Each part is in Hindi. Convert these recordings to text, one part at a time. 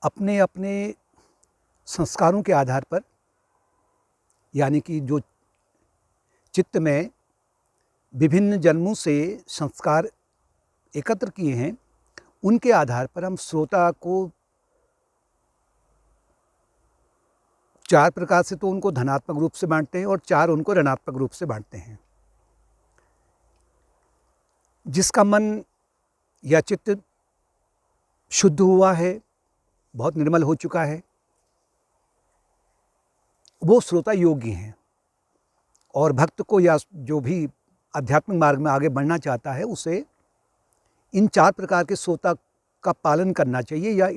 अपने अपने संस्कारों के आधार पर, यानी कि जो चित्त में विभिन्न जन्मों से संस्कार एकत्र किए हैं, उनके आधार पर हम श्रोता को चार प्रकार से तो उनको धनात्मक रूप से बांटते हैं और चार उनको ऋणात्मक रूप से बांटते हैं। जिसका मन या चित्त शुद्ध हुआ है, बहुत निर्मल हो चुका है, वो श्रोता योगी हैं। और भक्त को या जो भी आध्यात्मिक मार्ग में आगे बढ़ना चाहता है, उसे इन चार प्रकार के श्रोता का पालन करना चाहिए या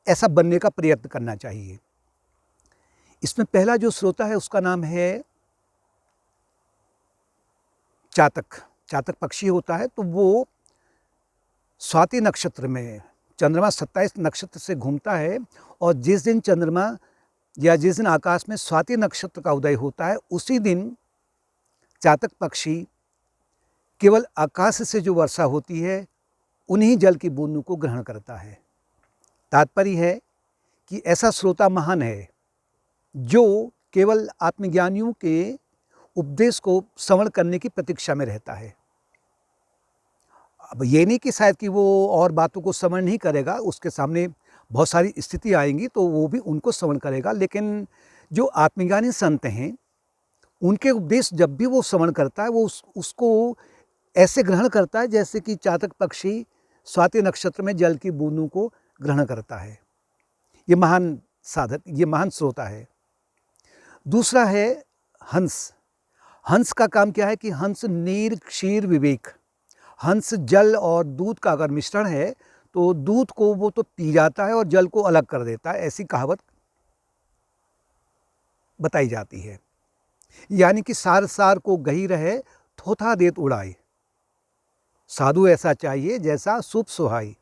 ऐसा बनने का प्रयत्न करना चाहिए। इसमें पहला जो श्रोता है उसका नाम है चातक। चातक पक्षी होता है, तो वो स्वाति नक्षत्र में चंद्रमा 27 नक्षत्र से घूमता है, और जिस दिन चंद्रमा या जिस दिन आकाश में स्वाति नक्षत्र का उदय होता है, उसी दिन चातक पक्षी केवल आकाश से जो वर्षा होती है उन्हीं जल की बूंदों को ग्रहण करता है। तात्पर्य है कि ऐसा श्रोता महान है जो केवल आत्मज्ञानियों के उपदेश को श्रवण करने की प्रतीक्षा में रहता है। अब ये नहीं कि शायद कि वो और बातों को श्रवण नहीं करेगा, उसके सामने बहुत सारी स्थिति आएंगी तो वो भी उनको श्रवण करेगा, लेकिन जो आत्मज्ञानी संत हैं उनके उपदेश जब भी वो श्रवण करता है, वो उसको ऐसे ग्रहण करता है जैसे कि चातक पक्षी स्वाति नक्षत्र में जल की बूंदों को ग्रहण करता है। ये महान साधक, ये महान श्रोता है। दूसरा है हंस। हंस का काम क्या है कि हंस नीर क्षीर विवेक। हंस जल और दूध का अगर मिश्रण है तो दूध को वो तो पी जाता है और जल को अलग कर देता है, ऐसी कहावत बताई जाती है। यानी कि सार सार को गही रहे, थोथा देत उड़ाए। साधु ऐसा चाहिए जैसा सूप सुहाई।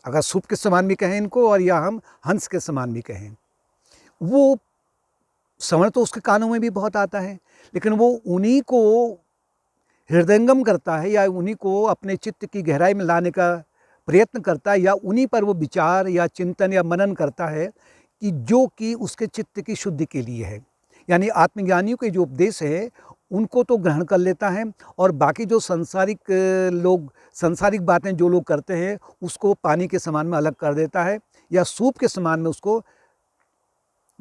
अगर सूप के समान भी कहें इनको, और या हम हंस के समान भी कहें, वो श्रवण तो उसके कानों में भी बहुत आता है, लेकिन वो उन्हीं को हृदयंगम करता है या उन्हीं को अपने चित्त की गहराई में लाने का प्रयत्न करता है, या उन्हीं पर वो विचार या चिंतन या मनन करता है कि जो कि उसके चित्त की शुद्धि के लिए है। यानी आत्मज्ञानियों के जो उपदेश है उनको तो ग्रहण कर लेता है, और बाकी जो सांसारिक बातें जो लोग करते हैं उसको पानी के समान में अलग कर देता है, या सूप के समान में उसको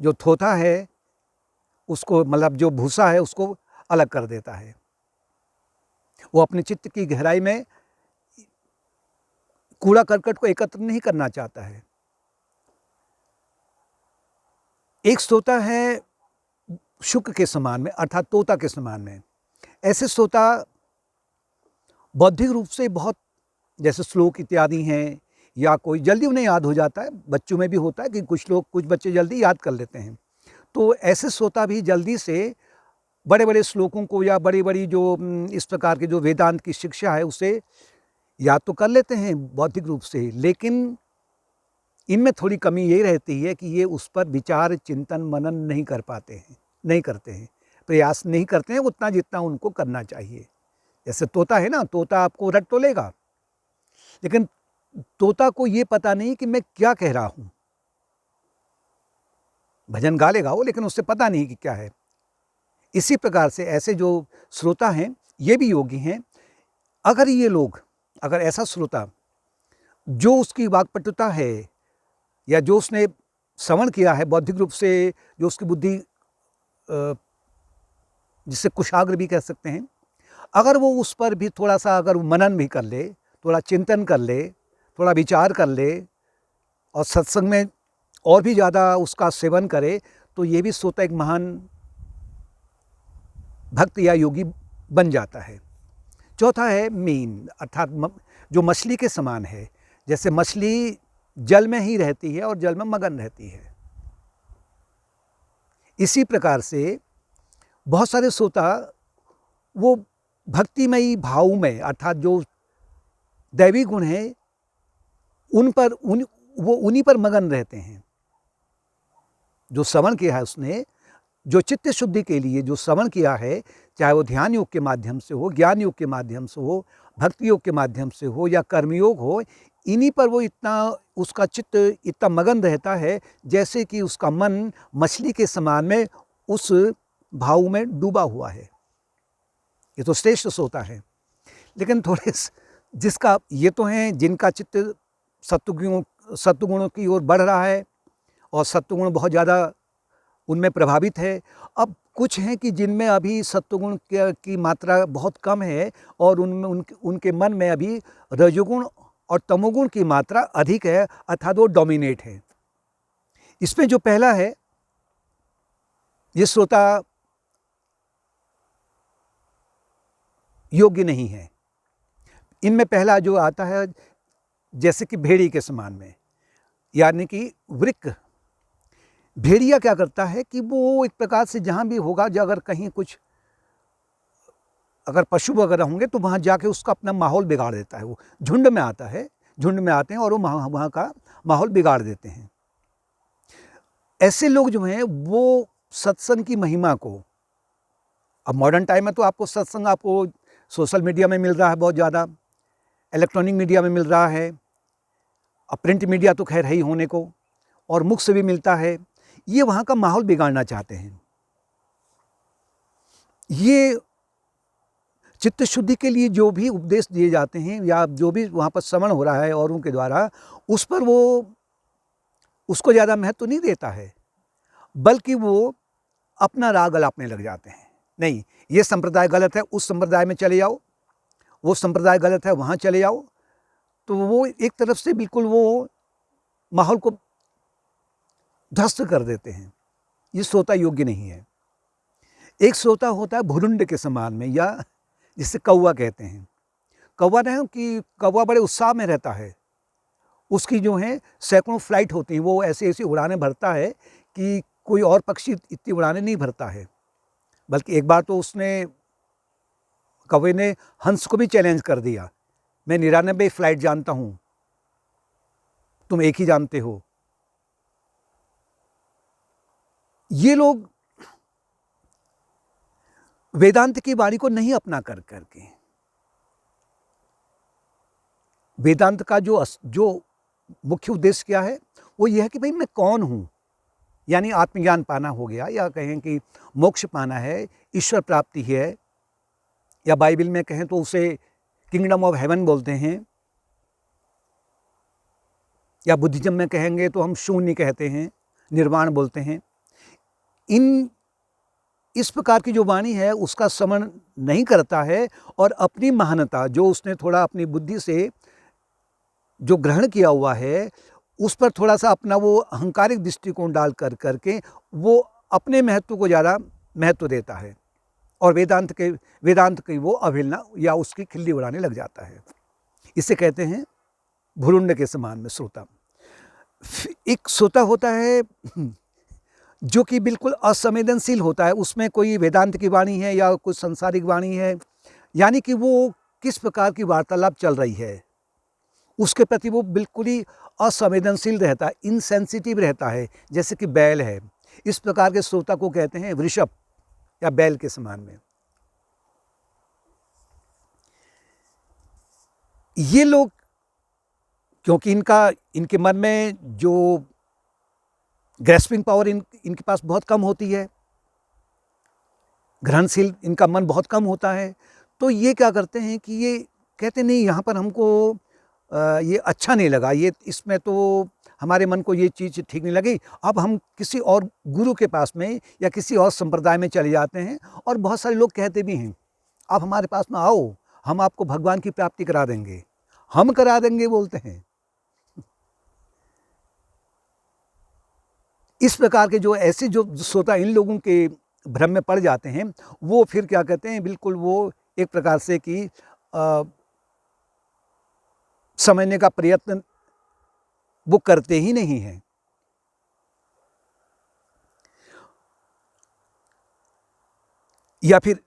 जो थोथा है उसको, मतलब जो भूसा है, उसको अलग कर देता है। वो अपने चित्त की गहराई में कूड़ा करकट को एकत्र नहीं करना चाहता है। एक श्रोता है शुक के समान में, अर्थात तोता के समान में। ऐसे श्रोता बौद्धिक रूप से बहुत, जैसे श्लोक इत्यादि हैं, या कोई जल्दी उन्हें याद हो जाता है। बच्चों में भी होता है कि कुछ बच्चे जल्दी याद कर लेते हैं, तो ऐसे श्रोता भी जल्दी से बड़े बड़े श्लोकों को या बड़ी बड़ी जो इस प्रकार के जो वेदांत की शिक्षा है उसे याद तो कर लेते हैं बौद्धिक रूप से, लेकिन इनमें थोड़ी कमी ये रहती है कि ये उस पर विचार चिंतन मनन नहीं करते हैं, प्रयास नहीं करते हैं उतना जितना उनको करना चाहिए। जैसे तोता है ना, तोता आपको रट तो लेगा, लेकिन तोता को ये पता नहीं कि मैं क्या कह रहा हूँ। भजन गा लेगा वो, लेकिन उससे पता नहीं कि क्या है। इसी प्रकार से ऐसे जो श्रोता हैं ये भी योगी हैं। अगर ऐसा श्रोता जो उसकी वाक्पटुता है या जो उसने श्रवण किया है बौद्धिक रूप से, जो उसकी बुद्धि जिसे कुशाग्र भी कह सकते हैं, अगर वो उस पर भी थोड़ा सा अगर मनन भी कर ले, थोड़ा चिंतन कर ले, थोड़ा विचार कर ले और सत्संग में और भी ज़्यादा उसका सेवन करे, तो ये भी श्रोता एक महान भक्त या योगी बन जाता है। चौथा है मीन, अर्थात जो मछली के समान है। जैसे मछली जल में ही रहती है और जल में मगन रहती है, इसी प्रकार से बहुत सारे श्रोता वो भक्तिमयी भाव में, अर्थात जो दैवी गुण है वो उन्हीं पर मगन रहते हैं। जो श्रवण किया है उसने, जो चित्त शुद्धि के लिए जो श्रवण किया है, चाहे वो ध्यान योग के माध्यम से हो, ज्ञान योग के माध्यम से हो, भक्ति योग के माध्यम से हो या कर्मयोग हो, इन्हीं पर वो इतना उसका चित्त इतना मगन रहता है जैसे कि उसका मन मछली के समान में उस भाव में डूबा हुआ है। ये तो श्रेष्ठ सोता है। लेकिन थोड़े जिसका ये तो हैं जिनका चित्त सत्वगुणों की ओर बढ़ रहा है और सत्वगुण बहुत ज़्यादा उनमें प्रभावित है। अब कुछ हैं कि जिनमें अभी सत्वगुण की मात्रा बहुत कम है और उनमें उनके मन में अभी रजोगुण और तमोगुण की मात्रा अधिक है, अर्थात वो डोमिनेट है। इसमें जो पहला है, ये श्रोता योग्य नहीं है। इनमें पहला जो आता है जैसे कि भेड़ी के समान में, यानी कि वृक्क। भेड़िया क्या करता है कि वो एक प्रकार से जहाँ भी होगा, जो अगर कहीं कुछ अगर पशु वगैरह होंगे तो वहाँ जाके उसका अपना माहौल बिगाड़ देता है। वो झुंड में आता है, झुंड में आते हैं और वो वहाँ का माहौल बिगाड़ देते हैं। ऐसे लोग जो हैं वो सत्संग की महिमा को, अब मॉडर्न टाइम में तो आपको सत्संग आपको सोशल मीडिया में मिल रहा है, बहुत ज़्यादा इलेक्ट्रॉनिक मीडिया में मिल रहा है, अब प्रिंट मीडिया तो खैर है ही होने को, और मुख से भी मिलता है। ये वहाँ का माहौल बिगाड़ना चाहते हैं। ये चित्त शुद्धि के लिए जो भी उपदेश दिए जाते हैं या जो भी वहाँ पर श्रवण हो रहा है और उनके द्वारा, उस पर वो उसको ज़्यादा महत्व नहीं देता है, बल्कि वो अपना राग अलापने लग जाते हैं। नहीं, ये संप्रदाय गलत है, उस संप्रदाय में चले जाओ, वो संप्रदाय गलत है, वहाँ चले जाओ। तो वो एक तरफ से बिल्कुल वो माहौल को ध्वस्त कर देते हैं। ये श्रोता योग्य नहीं है। एक श्रोता होता है भुरुंड के समान में, या जिसे कौवा कहते हैं। कौवा नहीं कि कौवा बड़े उत्साह में रहता है, उसकी जो है सैकड़ों फ्लाइट होती हैं, वो ऐसी ऐसी उड़ानें भरता है कि कोई और पक्षी इतनी उड़ानें नहीं भरता है। बल्कि एक बार तो कौवे ने हंस को भी चैलेंज कर दिया, मैं 99 फ्लाइट जानता हूँ, तुम एक ही जानते हो। ये लोग वेदांत की वाणी को नहीं अपना करके वेदांत का जो मुख्य उद्देश्य क्या है, वो ये है कि भाई मैं कौन हूँ, यानी आत्मज्ञान पाना हो गया, या कहें कि मोक्ष पाना है, ईश्वर प्राप्ति है, या बाइबल में कहें तो उसे किंगडम ऑफ हेवन बोलते हैं, या बुद्धिज्म में कहेंगे तो हम शून्य कहते हैं, निर्वाण बोलते हैं। इस प्रकार की जो वाणी है उसका श्रवण नहीं करता है और अपनी महानता जो उसने थोड़ा अपनी बुद्धि से जो ग्रहण किया हुआ है, उस पर थोड़ा सा अपना वो अहंकारिक दृष्टिकोण डाल करके वो अपने महत्व को ज़्यादा महत्व देता है और वेदांत की वो अवहेलना या उसकी खिल्ली उड़ाने लग जाता है। इसे कहते हैं भुरुंड के समान में श्रोता। एक श्रोता होता है जो कि बिल्कुल असंवेदनशील होता है, उसमें कोई वेदांत की वाणी है या कुछ संसारिक वाणी है, यानी कि वो किस प्रकार की वार्तालाप चल रही है उसके प्रति वो बिल्कुल ही असंवेदनशील रहता है, इनसेंसिटिव रहता है, जैसे कि बैल है। इस प्रकार के श्रोता को कहते हैं वृषभ या बैल के समान में। ये लोग क्योंकि इनके मन में जो ग्रेस्पिंग पावर इनके पास बहुत कम होती है, ग्रहणशील इनका मन बहुत कम होता है, तो ये क्या करते हैं कि ये कहते नहीं, यहाँ पर हमको ये अच्छा नहीं लगा, ये इसमें तो हमारे मन को ये चीज़ ठीक नहीं लगी, अब हम किसी और गुरु के पास में या किसी और संप्रदाय में चले जाते हैं। और बहुत सारे लोग कहते भी हैं आप हमारे पास में आओ, हम आपको भगवान की प्राप्ति करा देंगे, हम करा देंगे बोलते हैं। इस प्रकार के जो ऐसे जो श्रोता इन लोगों के भ्रम में पड़ जाते हैं, वो फिर क्या कहते हैं, बिल्कुल वो एक प्रकार से कि समझने का प्रयत्न वो करते ही नहीं हैं। या फिर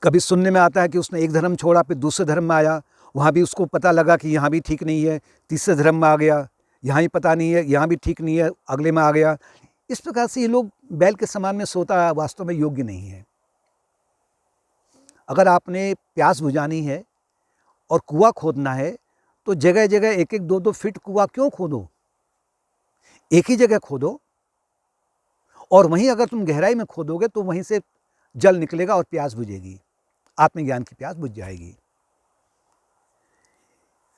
कभी सुनने में आता है कि उसने एक धर्म छोड़ा फिर दूसरे धर्म में आया, वहाँ भी उसको पता लगा कि यहाँ भी ठीक नहीं है, तीसरे धर्म में आ गया, यहाँ ही पता नहीं है, यहाँ भी ठीक नहीं है, अगले में आ गया। इस प्रकार से ये लोग बैल के समान में श्रोता वास्तव में योग्य नहीं है। अगर आपने प्यास बुझानी है और कुआं खोदना है तो जगह जगह 1-1, 2-2 फीट कुआं क्यों खोदो? एक ही जगह खोदो, और वहीं अगर तुम गहराई में खोदोगे तो वहीं से जल निकलेगा और प्यास बुझेगी, आत्मज्ञान की प्यास बुझ जाएगी।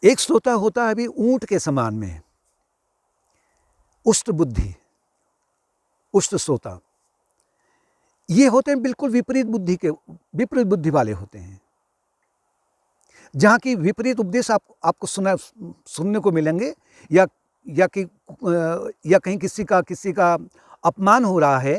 एक श्रोता होता है अभी ऊंट के समान में, उष्ट बुद्धि, उष्ट श्रोता। ये होते हैं बिल्कुल विपरीत बुद्धि वाले होते हैं, जहाँ की विपरीत उपदेश आपको सुनने को मिलेंगे, या कहीं किसी का अपमान हो रहा है,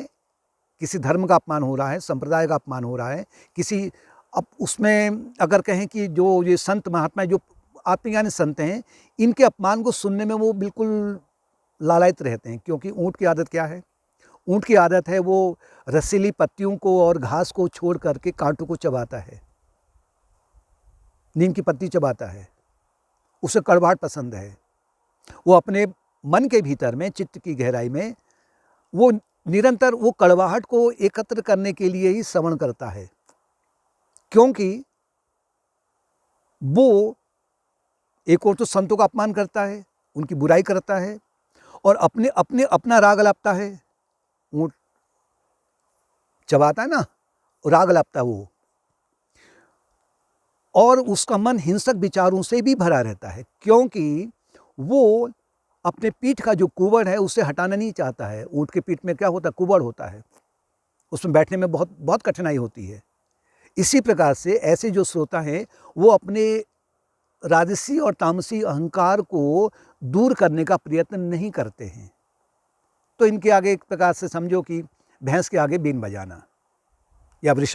किसी धर्म का अपमान हो रहा है, संप्रदाय का अपमान हो रहा है, किसी अब उसमें अगर कहें कि जो ये संत महात्मा जो आत्मज्ञानी संत हैं, इनके अपमान को सुनने में वो बिल्कुल लालायित रहते हैं। क्योंकि ऊँट की आदत क्या है? ऊँट की आदत है वो रसीली पत्तियों को और घास को छोड़ करके कांटों को चबाता है, नीम की पत्ती चबाता है, उसे कड़वाहट पसंद है। वो अपने मन के भीतर में, चित्त की गहराई में, वो निरंतर वो कड़वाहट को एकत्र करने के लिए ही श्रवण करता है, क्योंकि वो एक और तो संतों का अपमान करता है, उनकी बुराई करता है, और अपना राग अलापता है। ऊँट चबाता है ना, राग अलापता है वो, और उसका मन हिंसक विचारों से भी भरा रहता है, क्योंकि वो अपने पीठ का जो कुबड़ है उसे हटाना नहीं चाहता है। ऊँट के पीठ में क्या होता है? कुबड़ होता है, उसमें बैठने में बहुत बहुत कठिनाई होती है। इसी प्रकार से ऐसे जो श्रोता हैं वो अपने राजसी और तामसी अहंकार को दूर करने का प्रयत्न नहीं करते हैं। तो इनके आगे एक प्रकार से समझो कि भैंस के आगे बीन बजाना, या वृषभ